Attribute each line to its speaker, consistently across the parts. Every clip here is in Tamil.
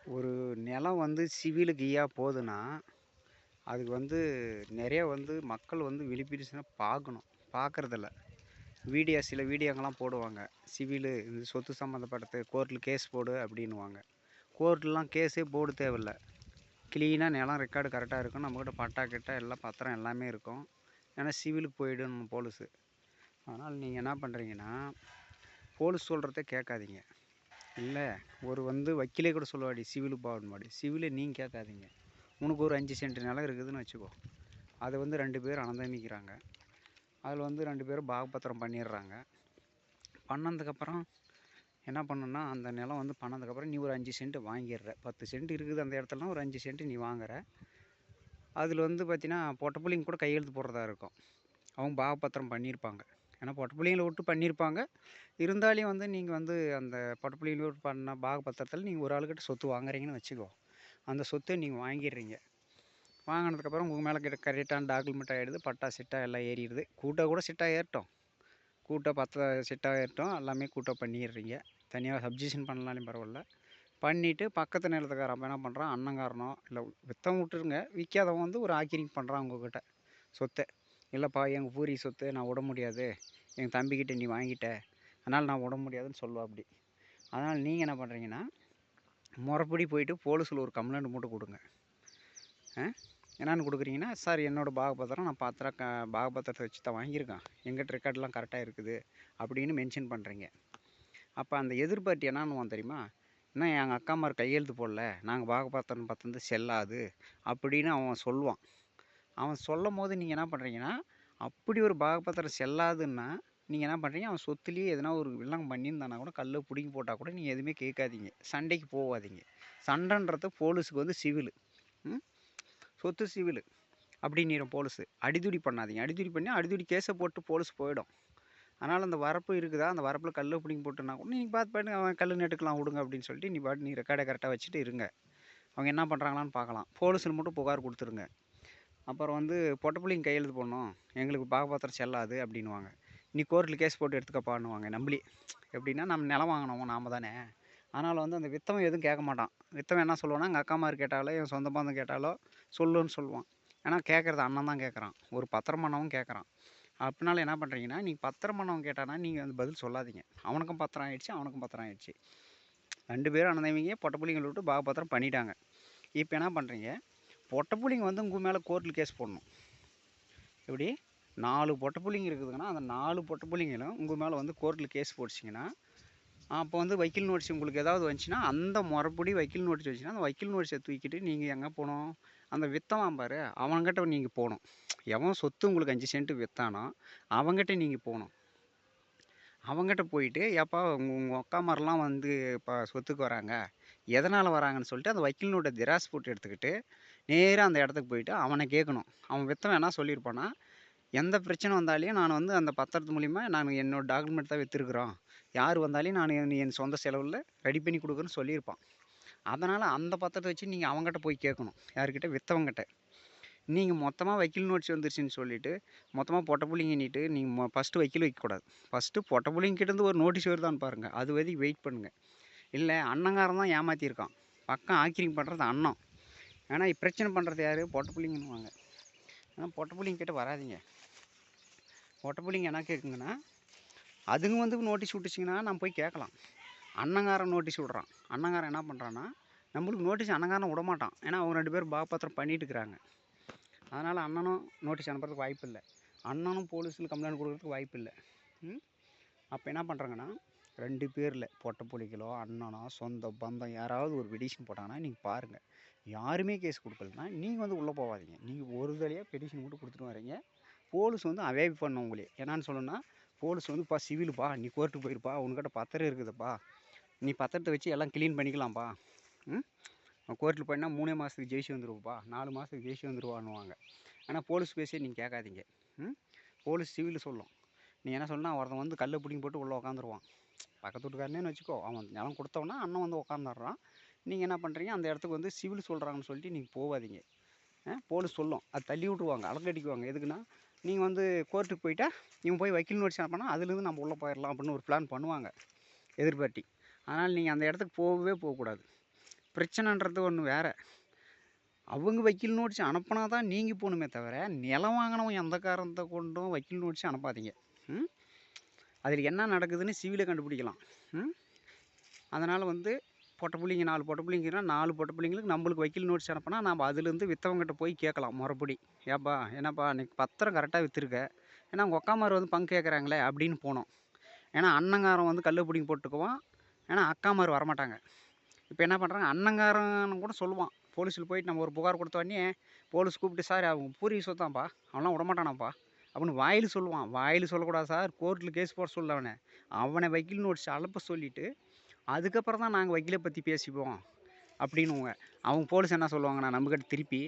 Speaker 1: ஒரு நிலம் வந்து சிவிலுக்கு போகுதுன்னா, அதுக்கு நெறைய மக்கள் விழிப்புணர்ச்சினா பார்க்கணும். பார்க்கறதில்ல. சில வீடியோங்கலாம் போடுவாங்க. சிவிலு இந்த சொத்து சம்மந்தப்பட்டது கோர்ட்‌ல கேஸ் போடு அப்படின்னுவாங்க. கோர்ட்‌லலாம் கேஸே போட தேவையில்ல. கிளீனா நிலம் ரெக்கார்டு கரெக்ட்டா இருக்கும். நம்மகிட்ட பட்டா, கிட்டா எல்லாம் பத்திரம் எல்லாமே இருக்கும். ஏன்னா சிவிலுக்கு போயிடணும் போலீஸு. அதனால நீங்க என்ன பண்றீங்கன்னா, போலீஸ் சொல்றத கேட்காதீங்க. இல்ல ஒரு வக்கீலே கூட சொல்லுவாடி சிவிலுக்கு போகணுமாடி. சிவில நீங்க கேட்காதீங்க. உனக்கு ஒரு 5 சென்ட் நிலம் இருக்குதுன்னு வச்சுக்கோ. அத 2 பேர் அனுமதிக்கிறாங்க. அதில 2 பேரும் பாகபத்திரம் பண்ணிடுறாங்க. பண்ணதுக்கப்புறம் என்ன பண்ணணும்னா, அந்த நிலம் பண்ணதுக்கப்புறம் நீ ஒரு 5 சென்ட் வாங்கிடுற. 10 சென்ட் இருக்குது அந்த இடத்துலனா ஒரு 5 சென்ட் நீ வாங்குற. அதில பார்த்தீங்கன்னா, பொட்டப்புள்ளிங்க கூட கையெழுத்து போடுறதா இருக்கும். அவங்க பாகபத்திரம் பண்ணியிருப்பாங்க. ஏன்னா பொட்டப்புள்ளிங்கள விட்டு பண்ணியிருப்பாங்க. இருந்தாலும் நீங்க அந்த பொட்டப்புள்ளிங்கள விட்டு பண்ண பாகபத்திரத்தில நீங்க ஒரு ஆளுகிட்ட சொத்து வாங்குறீங்கன்னு வச்சுக்கோ. அந்த சொத்த நீங்க வாங்கிடுறீங்க. வாங்குனதுக்கப்புறம் உங்க மேல கரெக்டான டாக்குமெண்ட் ஆயிடுது. பட்டா, சிட்டா எல்லாம் ஏறிடுது. கூட்டா கூட சிட்டா ஏறட்டும். கூட்டா சிட்டா ஏறட்டும். எல்லாமே கூட்டா பண்ணிடுறீங்க. தனியா சப்டிவிஷன் பண்ணலாலும் பரவாயில்ல. பண்ணிட்டு பக்கத்து நிலத்துக்காரன் அப்ப என்ன பண்றான், அண்ணங்காரனோ இல்ல வித்தவன் விட்டுருங்க. விக்காதவன் ஒரு ஆக்கிரிங் பண்றான் உங்ககிட்ட சொத்த. இல்லப்பா எங்க பூர்வீக சொத்து நான் விட முடியாது. எங்க தம்பிக்கிட்ட நீ வாங்கிட்ட. அதனால நான் விட முடியாதுன்னு சொல்லுவாப்படி. அதனால நீங்க என்ன பண்றீங்கன்னா, முறைப்படி போயிட்டு போலீஸ்ல ஒரு கம்ப்ளைண்ட் மட்டும் குடுங்க. என்னென்னு கொடுக்குறீங்கன்னா, சார் என்னோட பாகபத்திரம் நான் பாகபத்திரத்தை வச்சு தான் வாங்கியிருக்கேன். எங்கிட்ட ரெக்கார்ட்லாம் கரெக்டாக இருக்குது அப்படின்னு மென்ஷன் பண்ணுறீங்க. அப்போ அந்த எதிர் பார்ட்டி என்ன பண்ணுவான் தெரியுமா? இன்னும் எங்கள் அக்காமார் கையெழுத்து போடல. நாங்கள் பாகபத்திரம் பத்திரந்து செல்லாது அப்படின்னு அவன் சொல்லுவான். அவன் சொல்லும்போது நீங்கள் என்ன பண்ணுறீங்கன்னா, அப்படி ஒரு பாகபத்திரம் செல்லாதுன்னா நீங்கள் என்ன பண்ணுறீங்க, அவன் சொத்துலேயே எதனா ஒரு வில்லங்கம் பண்ணியிருந்தானா கூட கல்லை பிடுங்கி போட்டால் கூட நீங்கள் எதுவுமே கேட்காதீங்க. சண்டைக்கு போகாதீங்க. சண்டைன்றது போலீஸுக்கு சிவிலு. சொத்து சிவிலு அப்படின்னிடும் போலீஸு. அடிதடி பண்ணாதீங்க. அடிதடி பண்ணி அடிதடி கேஸை போட்டு போலீஸ் போயிடும். அதனால் அந்த வரப்பு இருக்குதா, அந்த வரப்பில் கல்லை பிடுங்கி போட்டுனா கூட நீங்கள் பார்த்து பாட்டுக்கு அவன் கல் நட்டுக்கலாம் விடுங்க அப்படின்னு சொல்லிட்டு நீ பாட்டு நீ ரெக்கார்டை கரெக்டாக வச்சுட்டு இருங்க. அவங்க என்ன பண்ணுறாங்களான்னு பார்க்கலாம். போலீஸில் மட்டும் புகார் கொடுத்துருங்க. அப்புறம் பொட்டப்புள்ளிங்க கையெழுத்து போடணும். எங்களுக்கு பாகபத்திரம் செல்லாது அப்படின்னுவாங்க. நீ கோர்ட்டில் கேஸ் போட்டு எடுத்துக்கப்பான்னுவாங்க நம்பளி. எப்படின்னா நம்ம நிலம் வாங்கினவங்க நாம தானே. அதனால் அந்த வித்தவன் எதுவும் கேட்க மாட்டான். வித்தவன் என்ன சொல்லுவான்னா, எங்கள் அக்காமார் கேட்டாலோ என் சொந்த பந்தம் கேட்டாலோ சொல்லுன்னு சொல்லுவான். ஏன்னா கேட்குறது அண்ணன் தான் கேட்குறான். ஒரு பத்திரம் பண்ணவன் கேட்குறான். அப்படினால என்ன பண்ணுறீங்கன்னா, நீங்கள் பத்திரம் பண்ணவன் கேட்டானா நீங்கள் பதில் சொல்லாதீங்க. அவனுக்கும் பத்திரம் ஆயிடுச்சு, அவனுக்கும் பத்திரம் ஆயிடுச்சு. 2 பேரும் அண்ணந்தம்பிங்க பொட்டப்புள்ளிங்கள விட்டு பாகபத்திரம் பண்ணிட்டாங்க. இப்போ என்ன பண்ணுறீங்க, பொட்டப்புள்ளிங்க உங்க மேலே கோர்ட்டில் கேஸ் போடணும். எப்படி 4 பொட்டப்புள்ளிங்க இருக்குதுங்கன்னா, அந்த 4 பொட்டப்புள்ளிங்களும் உங்கள் மேலே கோர்ட்டில் கேஸ் போட்டுச்சிங்கன்னா, அப்போ வக்கீல் நோட்டீஸ் உங்களுக்கு ஏதாவது வந்துச்சுன்னா, அந்த முறைப்படி வக்கீல் நோட்டீஸ் வந்துச்சுன்னா, அந்த வக்கீல் நோட்டீஸை தூக்கிட்டு நீங்கள் எங்கே போகணும், அந்த விற்றவான் பாரு அவன்கிட்ட நீங்கள் போகணும். எவன் சொத்து உங்களுக்கு 5 சென்ட் விற்றானோ அவங்ககிட்ட நீங்கள் போகணும். அவங்ககிட்ட போயிட்டு, ஏப்பா உங்கள் அக்காமாரெலாம் இப்போ சொத்துக்கு வராங்க, எதனால் வராங்கன்னு சொல்லிட்டு அந்த வக்கீல் நோட்டை ஜெராக்ஸ் போட்டு எடுத்துக்கிட்டு நேராக அந்த இடத்துக்கு போயிட்டு அவனை கேட்கணும். அவன் விற்றவன் என்ன சொல்லியிருப்பான்னா, எந்த பிரச்சனை வந்தாலும் நான் அந்த பத்திரத்து மூலிமா நான் என்னோட டாக்குமெண்ட் தான் விற்றுருக்குறோம். யார் வந்தாலும் நான் என் சொந்த செலவில் ரெடி பண்ணி கொடுக்குறேன்னு சொல்லியிருப்பான். அதனால் அந்த பத்திரத்தை வச்சு நீங்கள் அவங்ககிட்ட போய் கேட்கணும். யார்கிட்ட? விற்றவங்கிட்ட. நீங்கள் மொத்தமாக வக்கீல் நோட்டீஸ் வந்துருச்சுன்னு சொல்லிவிட்டு மொத்தமாக பொட்டப்புள்ளிங்கின்னிட்டு நீங்கள் ஃபஸ்ட்டு வக்கீல் வைக்கக்கூடாது. ஃபஸ்ட்டு பொட்டப்புள்ளிங்கிட்டேருந்து ஒரு நோட்டீஸ் வருதான்னு பாருங்கள். அது வரைக்கும் வெயிட் பண்ணுங்கள். இல்லை அண்ணங்காரன் தான் ஏமாற்றியிருக்கான். பக்கம் ஆக்கிரிங் பண்ணுறது அண்ணன். ஏன்னா பிரச்சனை பண்ணுறது யார்? பொட்டப்புள்ளிங்கன்னுவாங்க. ஆனால் பொட்டப்புள்ளிங்க கிட்ட வராதிங்க. பொட்டப்புள்ளிங்க என்ன கேட்குங்கன்னா, அதுங்க நோட்டீஸ் விட்டுச்சிங்கன்னா நம்ம போய் கேட்கலாம். அண்ணங்காரன் நோட்டீஸ் விட்றான். அண்ணங்காரன் என்ன பண்ணுறான்னா, நம்மளுக்கு நோட்டீஸ் அண்ணங்காரன் விடமாட்டான். ஏன்னா அவங்க 2 பேரும் பாகபத்திரம் பண்ணிட்டு இருக்கிறாங்க. அதனால் அண்ணனும் நோட்டீஸ் அனுப்புறதுக்கு வாய்ப்பு இல்லை. அண்ணனும் போலீஸில் கம்ப்ளைண்ட் கொடுக்குறதுக்கு வாய்ப்பு இல்லை. அப்போ என்ன பண்ணுறாங்கன்னா, 2 பேரில் பொட்டப்புள்ளிகளோ, அண்ணனோ, சொந்த பந்தம் யாராவது ஒரு பெட்டிஷன் போட்டாங்கன்னா நீங்கள் பாருங்கள். யாருமே கேஸ் கொடுக்கலன்னா நீங்கள் உள்ளே போகாதீங்க. நீங்கள் ஒரு தடவையாக பெட்டிஷன் மட்டும் கொடுத்துட்டு வரீங்க. போலீஸ் அவேவி பண்ணும் உங்களே. என்னான்னு சொல்லணும்னா, போலீஸ் "பா சிவிலுப்பா, நீ கோர்ட்டுக்கு போயிருப்பா, உன்கிட்ட பத்திரம் இருக்குதுப்பா, நீ பத்திரத்தை வச்சு எல்லாம் க்ளீன் பண்ணிக்கலாம்ப்பா. கோர்ட்டில் போயின்னா 3 மாதத்துக்கு ஜெயிச்சு வந்துருவப்பா, 4 மாதத்துக்கு ஜெயிச்சு வந்துருவான்னுவாங்க. ஆனால் போலீஸ் பேசியே நீங்கள் கேட்காதீங்க. போலீஸ் சிவிலு சொல்லும். நீ என்ன சொல்லணும்னா, ஒருத்தன் கல்லை பிடுங்கி போட்டு உள்ளே உட்காந்துருவான். பக்கத்து வீட்டுக்காரனேன்னு வச்சுக்கோ, அவன் நிலம் கொடுத்தவனா அண்ணன் உட்காந்துடுறான். நீங்கள் என்ன பண்ணுறீங்க, அந்த இடத்துக்கு சிவில் சொல்கிறாங்கன்னு சொல்லிட்டு நீங்கள் போகாதீங்க. போலீஸ் சொல்லும். அது தள்ளி விட்ருவாங்க, அலங்கடிக்குவாங்க. எதுக்குன்னா, நீங்கள் கோர்ட்டுக்கு போயிட்டா இவன் போய் வக்கீல் நோட்டீஸ் அனுப்பினா அதுலேருந்து நம்ம உள்ளே போயிடலாம் அப்படின்னு ஒரு பிளான் பண்ணுவாங்க எதிர்பார்ட்டி. அதனால் நீங்கள் அந்த இடத்துக்கு போகவே போகக்கூடாது. பிரச்சனைன்றது ஒன்று வேறு. அவங்க வக்கீல் நோட்டீஸ் அனுப்புனா தான் நீங்கள் போகணுமே தவிர, நிலம் வாங்கினவன் எந்த காரணத்தை கொண்டும் வக்கீல் நோட்டீஸ் அனுப்பாதீங்க. அதில் என்ன நடக்குதுன்னு சிவிலை கண்டுபிடிக்கலாம். அதனால் வந்து பொட்டை புள்ளிங்க 4 பொட்டை புள்ளிங்கன்னா 4 பொட்டை புள்ளிங்களுக்கு நம்மளுக்கு வக்கீல் நோட்டீஸ் அனுப்பினா நம்ம அதுலேருந்து விற்றவங்ககிட்ட போய் கேட்கலாம் முறைப்படி. ஏப்பா என்னப்பா இன்னைக்கு பத்திரம் கரெக்டாக விற்றுருக்க, ஏன்னா உங்கள் அக்காமார் வந்து பங்கு கேட்குறாங்களே அப்படின்னு போனோம். ஏன்னா அண்ணங்காரன் வந்து கல் பிடிங்கி போட்டுக்குவான், ஏன்னா அக்காமார் வரமாட்டாங்க. இப்போ என்ன பண்ணுறாங்க, அண்ணங்காரன் கூட சொல்லுவான். போலீஸில் போயிட்டு நம்ம ஒரு புகார் கொடுத்த உடனே போலீஸ் கூப்பிட்டு, சார் அவங்க பூர்வீக சொத்தான்ப்பா, அவன்லாம் விடமாட்டானாப்பா அப்படின்னு வாயில் சொல்லுவான். வாயில் சொல்லக்கூடாது சார், கோர்ட்டில் கேஸ் போட சொல்ல அவனை வக்கீல் நோட்டீஸ் அனுப்ப சொல்லிவிட்டு அதுக்கப்புறம் தான் நாங்கள் வக்கீலை பற்றி பேசிப்போம் அப்படின்னுவோங்க. அவங்க போலீஸ் என்ன சொல்லுவாங்கன்னா நம்மக்கிட்ட திருப்பி,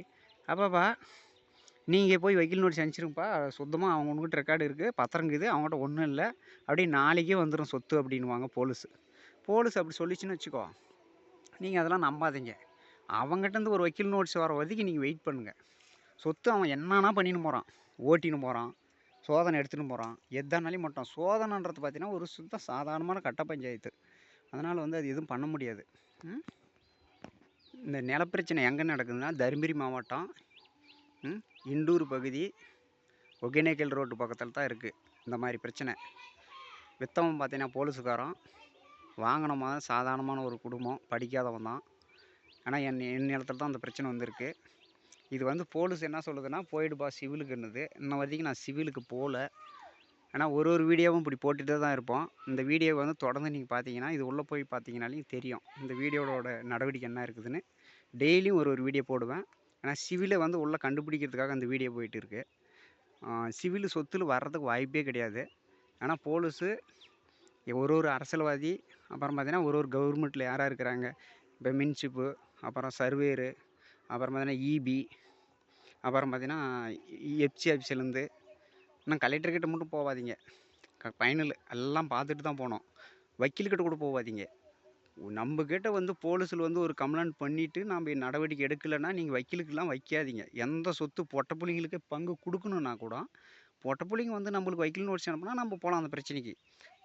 Speaker 1: அப்பாப்பா நீங்கள் போய் வக்கீல் நோட்டீஸ் அனுப்பிச்சிருங்கப்பா, சுத்தமாக அவங்க உங்ககிட்ட ரெக்கார்டு இருக்குது, பத்திரம் இருக்குது, அவங்ககிட்ட ஒன்றும் இல்லை, அப்படியே நாளைக்கே வந்துடும் சொத்து அப்படின்வாங்க போலீஸ். போலீஸ் அப்படி சொல்லிச்சுன்னு வச்சுக்கோ, நீங்கள் அதெல்லாம் நம்பாதீங்க. அவங்ககிட்டேருந்து ஒரு வக்கீல் நோட்டீஸ் வர வரைக்கும் நீங்கள் வெயிட் பண்ணுங்கள். சொத்து அவன் என்னன்னா பண்ணின்னு போகிறான், ஓட்டின்னு போகிறான், சோதனை எடுத்துன்னு போகிறான், எதானாலையும் மட்டும். சோதனைன்றது பார்த்தீங்கன்னா ஒரு சுத்த சாதாரணமான கட்ட பஞ்சாயத்து. அதனால் வந்து அது எதுவும் பண்ண முடியாது. இந்த நிலப்பிரச்சனை எங்கே நடக்குதுன்னா தருமபுரி மாவட்டம் இண்டூர் பகுதி ஒகேனக்கல் ரோட்டு பக்கத்தில் தான் இருக்குது இந்த மாதிரி பிரச்சனை. விற்றவன் பார்த்தீங்கன்னா போலீஸுக்காரன், வாங்கினவன் தான் சாதாரணமான ஒரு குடும்பம், படிக்காதவன் தான். ஆனால் என் நிலத்தில் தான் அந்த பிரச்சனை வந்திருக்கு. இது வந்து போலீஸ் என்ன சொல்லுதுன்னா போயிடுப்பா சிவிலுக்குன்னுது. இன்ன வரைக்கும் நான் சிவிலுக்கு போகல. ஆனால் ஒரு வீடியோவும் இப்படி போட்டுகிட்டே தான் இருப்போம். இந்த வீடியோவை வந்து தொடர்ந்து நீங்கள் பார்த்தீங்கன்னா, இது உள்ளே போய் பார்த்தீங்கனாலையும் தெரியும் இந்த வீடியோவோட நடவடிக்கை என்ன இருக்குதுன்னு. டெய்லியும் ஒரு வீடியோ போடுவேன். ஆனால் சிவிலை வந்து உள்ளே கண்டுபிடிக்கிறதுக்காக அந்த வீடியோ போயிட்டு இருக்கு. சிவில் சொத்தில் வர்றதுக்கு வாய்ப்பே கிடையாது. ஆனால் போலீஸு ஒரு அரசியல்வாதி, அப்புறம் பார்த்தீங்கன்னா ஒரு கவர்மெண்ட்டில் யாராக இருக்கிறாங்க, இப்போ மின்சிப்பு, அப்புறம் சர்வேரு, அப்புறம் பார்த்தீங்கன்னா இபி, அப்புறம் பார்த்தீங்கன்னா எஃப்சி ஆஃபீஸ்லேருந்து, இன்னும் கலெக்டர்கிட்ட மட்டும் போகாதீங்க. ஃபைனல் எல்லாம் பார்த்துட்டு தான் போனோம். வக்கீல்கிட்ட கூட போகாதீங்க. நம்மக்கிட்ட வந்து போலீஸில் வந்து ஒரு கம்ப்ளைண்ட் பண்ணிவிட்டு நம்ம நடவடிக்கை எடுக்கலைன்னா நீங்கள் வக்கீலுக்கெல்லாம் வைக்காதீங்க. எந்த சொத்து பொட்டப்புள்ளிங்களுக்கு பங்கு கொடுக்கணுன்னா கூட பொட்டப்புள்ளிங்க வந்து நம்மளுக்கு வக்கீல் நோட்டீஸ் அனுப்புனா நம்ம போகலாம் அந்த பிரச்சனைக்கு.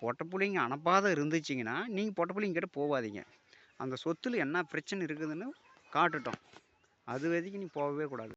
Speaker 1: பொட்டப்புள்ளிங்க அனுப்பாத இருந்துச்சிங்கன்னா நீங்கள் பொட்டப்புள்ளிங்கிட்ட போகாதீங்க. அந்த சொத்தில் என்ன பிரச்சனை இருக்குதுன்னு காட்டுட்டோம், அது வரைக்கும் நீ போகவே கூடாது.